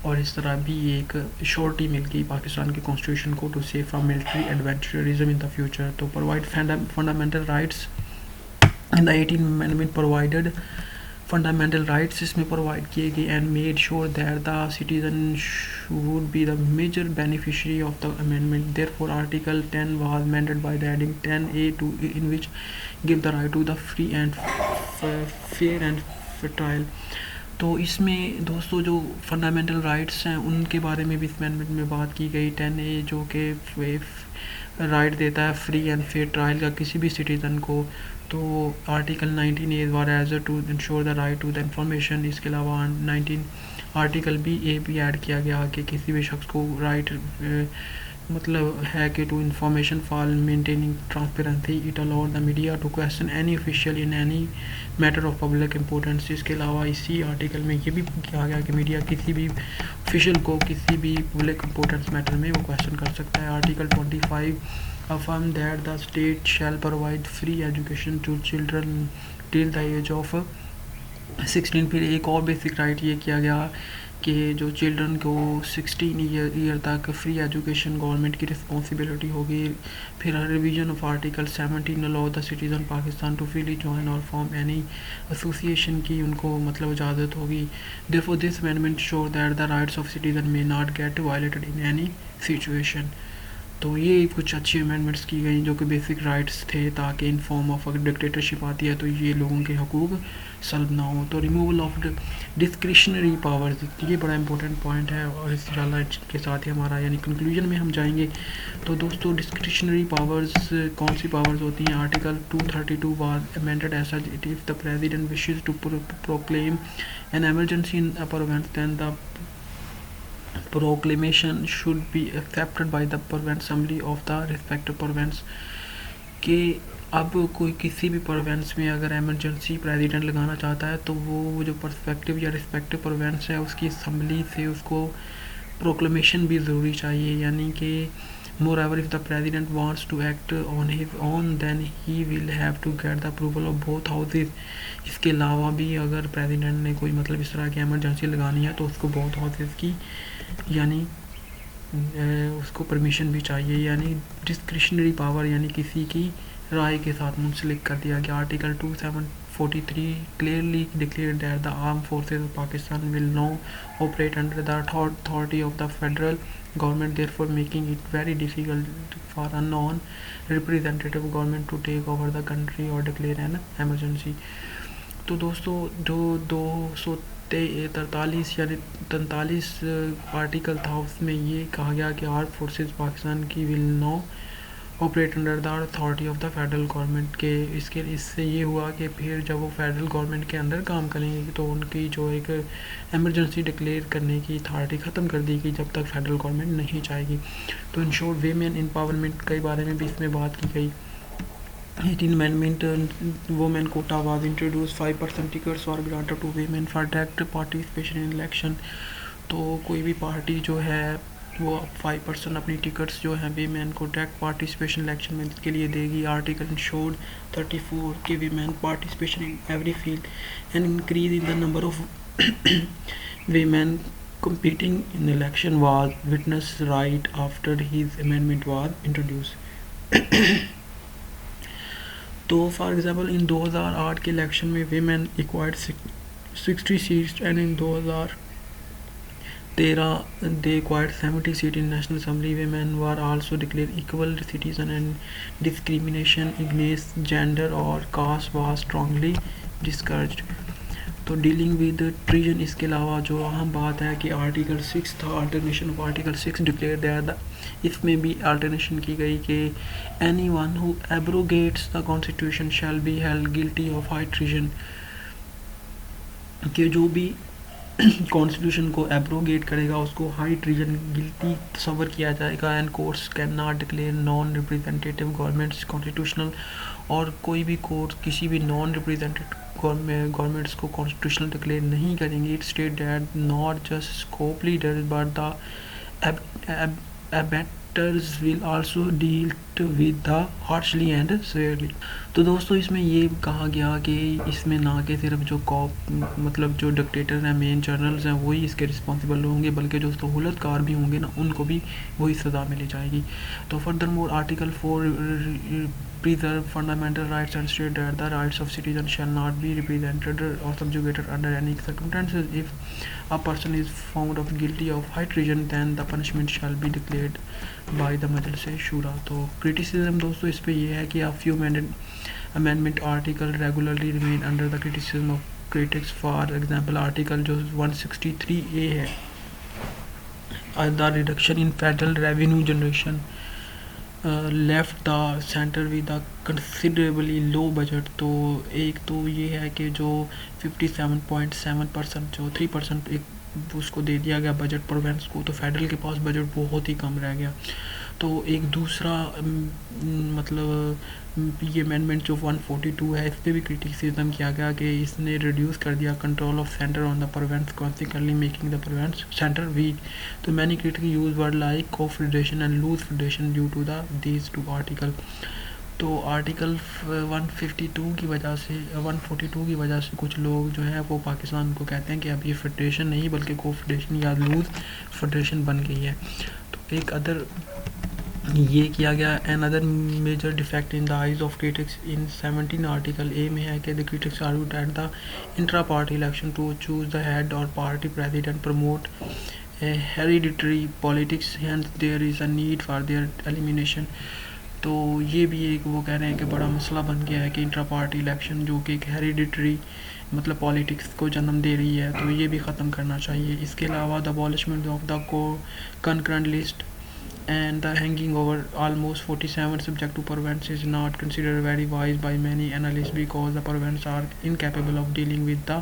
और इस तरह भी एक श्योरिटी मिल गई पाकिस्तान के कॉन्स्टिट्यूशन को to save from military adventurism in the future. तो provide fundamental rights in the 18th Amendment provided fundamental rights इसमें प्रोवाइड किए गए and made sure that the citizen would be the major beneficiary of the amendment. Therefore article 10 was amended by the adding 10A to in which give the right to the free and fair and trial. तो इसमें दोस्तों जो fundamental rights हैं उनके बारे में भी इस अमेंडमेंट में बात की गई। 10A जो कि राइट देता है फ्री एंड फेयर ट्रायल का किसी भी सिटीज़न को। तो article 19A was to ensure the right to the information. इसके अलावा आर्टिकल भी ए भी ऐड किया गया कि किसी भी शख्स को राइट मतलब है कि to information for maintaining transparency it allowed the media to question any official in any matter of public importance. इसके अलावा इसी आर्टिकल में ये भी कहा गया कि मीडिया किसी भी ऑफिशियल को किसी भी पब्लिक इंपॉर्टेंस मैटर में वो क्वेश्चन कर सकता है। Article 25 affirm that the state shall provide free education to children till the age of 16। फिर एक और बेसिक राइट ये किया गया कि जो चिल्ड्रन को 16 ईयर तक फ्री एजुकेशन गवर्नमेंट की रिस्पॉन्सिबिलिटी होगी। फिर revision of article 17 allow the citizen Pakistan to freely join और फॉर्म एनी एसोसिएशन की उनको मतलब इजाज़त होगी। Therefore this amendment sure that the rights of citizen may not get violated in any situation. तो ये कुछ अच्छी अमेंडमेंट्स की गई जो कि बेसिक राइट्स थे, ताकि इन फॉर्म ऑफ अगर डिक्टेटरशिप आती है तो ये लोगों के हकूक़ सल्ब ना हो। तो रिमूवल ऑफ डिस्क्रिशनरी पावर्स, ये बड़ा इंपॉर्टेंट पॉइंट है और इंशाल्लाह के साथ ही हमारा यानी कंक्लूजन में हम जाएंगे। तो दोस्तों डिस्क्रिशनरी पावर्स कौन सी पावर्स होती हैं? Article 232 was amended as such it if the president wishes to proclaim an emergency in a province then the proclamation should be accepted by the province assembly of the respective province। कि अब कोई किसी भी province में अगर emergency president लगाना चाहता है तो वो जो पर्सपेक्टिव या रिस्पेक्टिव प्रोविंस है उसकी असम्बली से उसको प्रोक्लेमेशन भी ज़रूरी चाहिए। यानी कि moreover if the president wants to act on his own then he will have to get the approval of both houses। इसके अलावा भी अगर प्रेसिडेंट ने कोई मतलब इस तरह की एमरजेंसी लगानी है तो उसको बोथ हाउसेस की यानी उसको परमिशन भी चाहिए। यानी डिस्क्रिशनरी पावर यानी किसी की राय के साथ मुंसलिक कर दिया गया। Article 2743 clearly declared that the armed forces of Pakistan will now operate under the authority of the federal government, therefore making it very difficult for a non-representative government to take over the country or declare an emergency। तो दोस्तों जो 243 यानी 43 article था उसमें ये कहा गया कि आर्म फोर्सेस पाकिस्तान की will no operate under the authority of the federal government के। इससे ये हुआ कि फिर जब वो फेडरल गवर्नमेंट के अंदर काम करेंगे तो उनकी जो एक एमरजेंसी डिक्लेयर करने की अथॉरिटी ख़त्म कर दी गई जब तक फेडरल गवर्नमेंट नहीं चाहेगी। तो इन शॉर्ट वीमेन एम्पावरमेंट के बारे में भी इसमें बात की गई। 18 amendment women quota was introduce 5% tickets were granted to women for direct participation in election. तो कोई भी पार्टी जो है वो 5% अपनी टिकट्स जो है वीमेन को डायरेक्ट पार्टिसिपेशन इलेक्शन में के लिए देगी। आर्टिकल इंश्योर्ड 34 के women participation in every field and increase in the number of women competing in election was witnessed right after his amendment was introduced। तो फॉर एग्जांपल इन 2008 के election में women acquired 60 seats and in 2013 they acquired 70 seats in National Assembly। Women were also declared equal citizen and discrimination against gender or caste was strongly discouraged। तो dealing with treason, इसके अलावा जो अहम बात है कि आर्टिकल 6 था, alternation of article 6 declare that इसमें भी अल्टरनेशन की गई कि any one who abrogates the constitution shall be held guilty of high treason. कि जो भी कॉन्स्टिट्यूशन को एब्रोगेट करेगा उसको हाई ट्रीजन गिल्टी तस्वर किया जाएगा। And courts can not declare non representative governments constitutional. और कोई भी कोर्ट किसी भी नॉन रिप्रेजेंटेटिव गवर्नमेंट्स को कॉन्स्टिट्यूशनल डिक्लेयर नहीं करेंगे। It state that not just scope leaders but the abettors will also deal with the harshly and severely. तो दोस्तों इसमें ये कहा गया कि इसमें ना कि सिर्फ जो मतलब जो डिक्टेटर हैं मेन जनरल्स हैं वही इसके रिस्पॉन्सिबल होंगे, बल्कि जो सहूलतकार भी होंगे ना उनको भी वही सज़ा मिली जाएगी। तो further more article 4 preserve fundamental rights and state that the rights of citizens shall not be represented or subjugated under any circumstances। If a person is found of guilty of high treason then the punishment shall be declared by the Majlis Shura। तो criticism दोस्तों इस पे ये है कि a few amendment article regularly remain under the criticism of critics। for example article जो 163A है, the reduction in federal revenue generation left the centre with the considerably low budget. तो एक तो ये है कि जो 57.7% जो 3% एक उसको दे दिया गया बजट प्रोविंस को, तो फेडरल के पास बजट बहुत ही कम रह गया। तो एक दूसरा मतलब ये अमेंडमेंट जो 142 है, इस पर भी क्रिटिसिज्म किया गया कि इसने रिड्यूस कर दिया control of centre on the province, consequently making the province centre weak. तो many critic use word like confederation and loose federation due to the these two article. तो आर्टिकल 152 की वजह से 142 की वजह से कुछ लोग जो है वो पाकिस्तान को कहते हैं कि अब ये फेडरेशन नहीं बल्कि कोफेडरेशन या लूज फेडरेशन बन गई है। तो एक अदर ये किया गया। Another major defect in the eyes of critics in 17 article A में है कि the critics argued at the intra party election to choose the head और party president promote hereditary politics and there is a need for their elimination. तो ये भी एक वो कह रहे हैं कि बड़ा मसला बन गया है कि इंट्रा पार्टी इलेक्शन जो कि एक हेरिडिटरी मतलब पॉलिटिक्स को जन्म दे रही है, तो ये भी ख़त्म करना चाहिए। इसके अलावा the abolishment of the concurrent list and the hanging over almost 47 subject to province is not considered very wise by many analysts because the province are incapable of dealing with the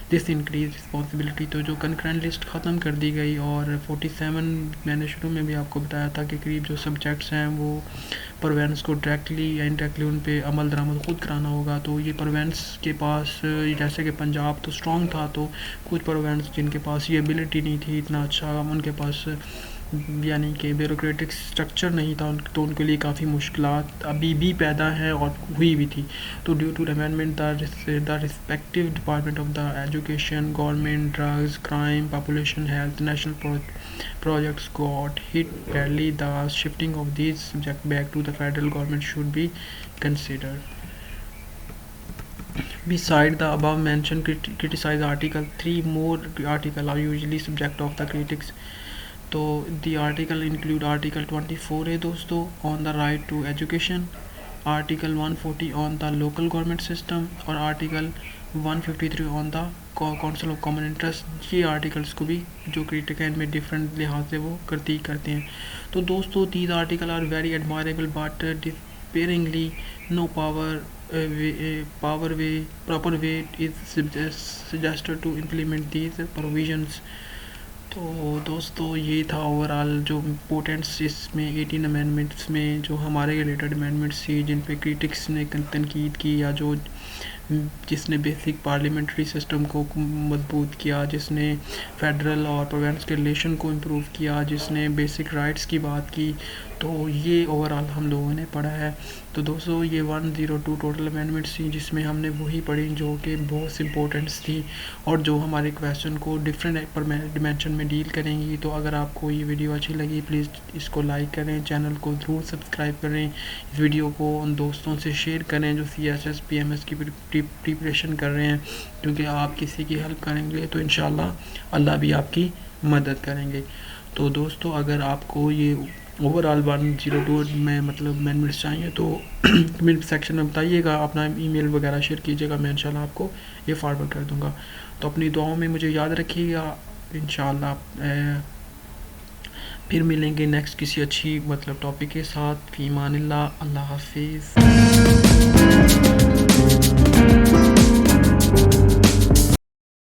this increased responsibility। तो जो concurrent list ख़त्म कर दी गई और 47 मैंने शुरू में भी आपको बताया था कि करीब जो सब्जेक्ट्स हैं वो प्रोवेंस को डायरेक्टली या इनडायरेक्टली उन पे अमल दरामद खुद कराना होगा। तो ये प्रोवेंस के पास जैसे कि पंजाब तो स्ट्रॉन्ग था, तो कुछ प्रोवेंस जिनके पास ये एबिलिटी नहीं थी इतना अच्छा, उनके पास यानी कि ब्यूरोक्रेटिक स्ट्रक्चर नहीं था, तो उनके लिए काफ़ी मुश्किलात अभी भी पैदा हैं और हुई भी थी। तो due to amendment the respective department of the education, government, drugs, crime, population health, national projects got hit badly, the shifting of these subjects back to the federal government should be considered. Beside the above mentioned criticized article, 3 more articles are usually subject of the critics। तो the article include article 24 है दोस्तों on the right to education, article 140 on the local government system और article 153 on the council of common interest. ये articles को भी जो critic है इनमें डिफरेंट लिहाज से वो करते हैं। तो दोस्तों these article are very admirable but despairingly no proper way is suggested to implement these provisions. तो दोस्तों ये था ओवरऑल जो इम्पोर्टेंट्स इसमें 18 अमेंडमेंट्स में जो हमारे रिलेटेड अमेंडमेंट्स थी जिन पे क्रिटिक्स ने तनकीद की, या जो जिसने बेसिक पार्लियामेंट्री सिस्टम को मजबूत किया, जिसने फेडरल और प्रोविंस के रिलेशन को इम्प्रूव किया, जिसने बेसिक राइट्स की बात की। तो ये ओवरऑल हम लोगों ने पढ़ा है। तो दोस्तों ये 102 टोटल अमेंडमेंट्स थी जिसमें हमने वही पढ़ी जो कि बहुत इम्पोर्टेंट्स थी और जो हमारे क्वेश्चन को डिफरेंट डिमेंशन में डील करेंगी। तो अगर आपको ये वीडियो अच्छी लगी प्लीज़ इसको लाइक करें, चैनल को ज़रूर सब्सक्राइब करें, इस वीडियो को उन दोस्तों से शेयर करें जो CSS PMS की प्रिपरेशन कर रहे हैं, क्योंकि आप किसी की हेल्प करेंगे तो इंशाल्लाह अल्लाह भी आपकी मदद करेंगे। तो दोस्तों अगर आपको ये ओवरऑल 102 में मतलब अमेंडमेंट्स चाहिए तो कमेंट सेक्शन में बताइएगा, अपना ईमेल वगैरह शेयर कीजिएगा, मैं इंशाल्लाह आपको ये फॉरवर्ड कर दूंगा। तो अपनी दुआओं में मुझे याद रखिएगा, इंशाल्लाह फिर मिलेंगे नेक्स्ट किसी अच्छी मतलब टॉपिक के साथ। फी ईमानिल्लाह, अल्लाह हाफिज़।